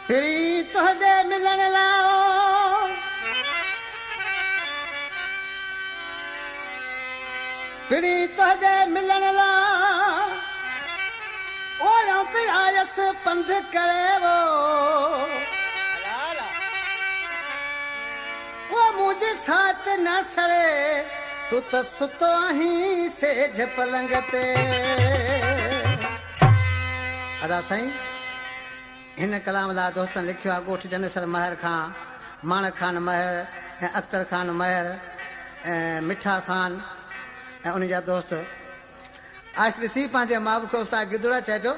फिरी तुझे मिलन लाओ फिरी तुझे मिलन लाओ ओ ते आयस पंध करे वो मुझे साथ न सरे तू तो सुतो ही सेज पलंग ते अदा साईं हिन कलाम ला दोस्तन लिखियो आहे ॻोठ जनेसर महर खां माणक खान महर ऐं अख्तर खान महर ऐं मिठा खान ऐं उन जा दोस्त आज ॾिसी पंहिंजे माउ खे उस्ताद गिदड़ा चए पियो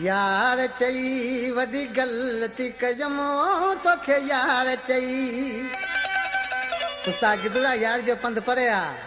यार चई वॾी ग़लती कयमो तोखे यार चई उस्ताद गिदड़ा यार जो पंध परे आहे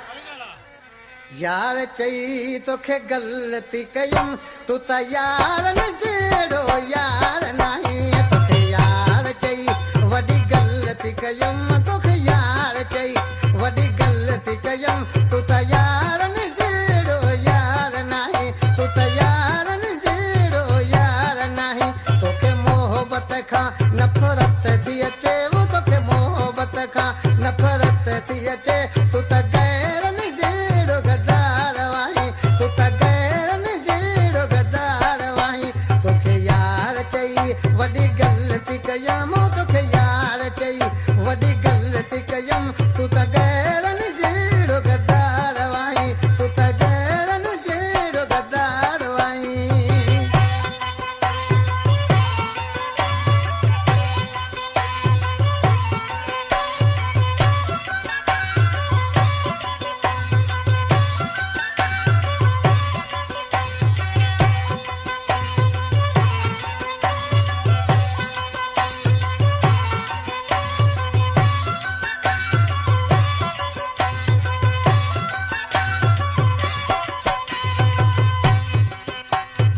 यार चई तोखे ग़लती कयम तू त यार न जहिड़ो यार नाहीं तोखे यार चई वॾी ग़लती कयम तोखे यार चई वॾी ग़लती कयम तू त यार न जहिड़ो यार नाहीं तू त यार न जहिड़ो यार नाहीं तोखे मोहबत खां नफ़रत थी अचे वो तोखे मोहबत खां नफ़रत थी अचे तू त गैर न जहिड़ो गदार वाहीं तू त गैर न जहिड़ो गदार वाहीं तोखे यार चई वॾी ग़लती कयम तोखे यार चई वॾी ग़लती कयम तू त गैर न जहिड़ो गदार वाहीं तू त गैर न जहिड़ो गदार वाहीं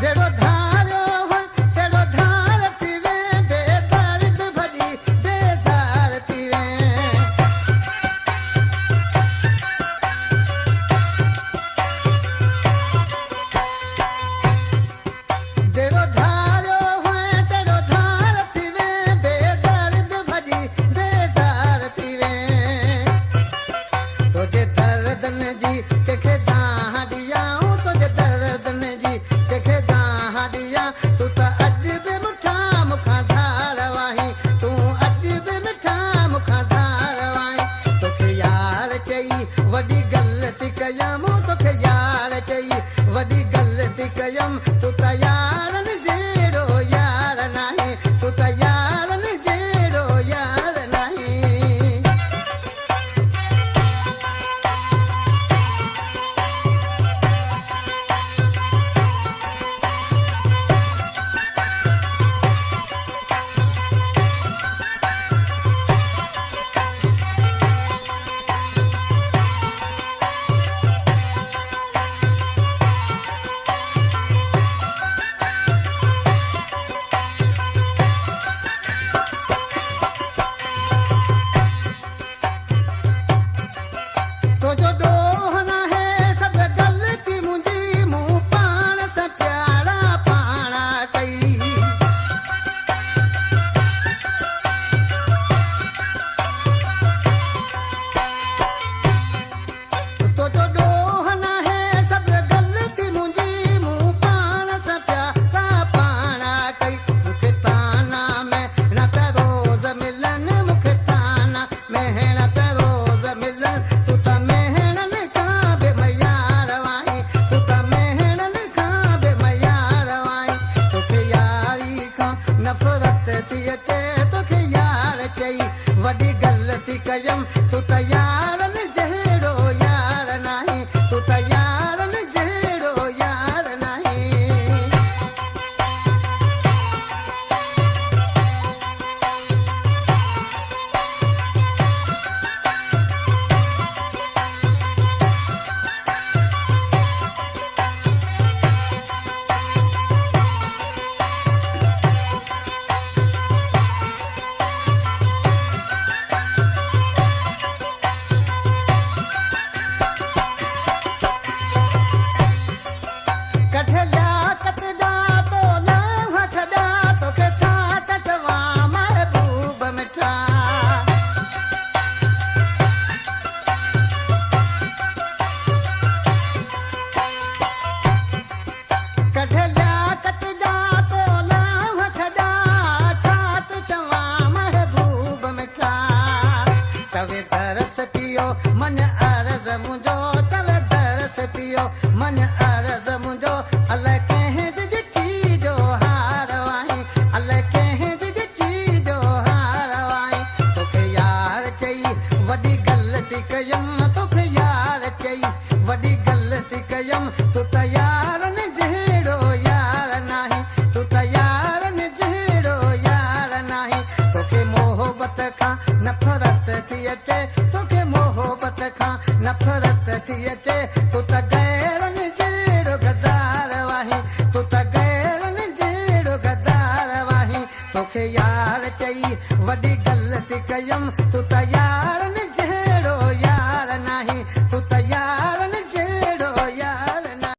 जहिड़ो धारियो हुन तहिड़ो धार थी वें बेदर्द भॼी बेज़ार थी वें जहिड़ो धारियो हुन तहिड़ो धार थी वें बेदर्द भॼी बेज़ार थी वें तुंहिंजे दर्दन जी कंहिंखे दाह ॾियाऊं तुंहिंजे दर्दन जी कंहिंखे दाह ॾियां तूं त अॼु बि मुठा मूंखां धार वाहीं तूं अॼु बि मिठा मूंखां धार वाहीं तोखे यार चई वॾी ग़लती कयम तोखे यार चई वॾी ग़लती कयम तूं त यार न जहिड़ो यार नाहीं तूं त यार न जहिड़ो यार नाहीं इहो मन अर्ज़ मुंहिंजो अलाए कंहिं ॾिठी जो हार आहीं अलाए कंहिं ॾिठी जो हार आहीं तोखे यार चई वॾी ग़लती कयमि तोखे यार चई वॾी ग़लती कयमि तूं त यारनि जहिड़ो यार नाहीं तूं त यारनि जहिड़ो यार नाहीं तोखे मोहबत खां नफ़रत थी अचे तोखे मोहबत खां नफ़रत थी अचे तूं त गैरनि जहिड़ो गदार वाहीं तूं त गैरनि जहिड़ो गदार वाहीं तोखे यार चई वॾी ग़लती कयमि तूं त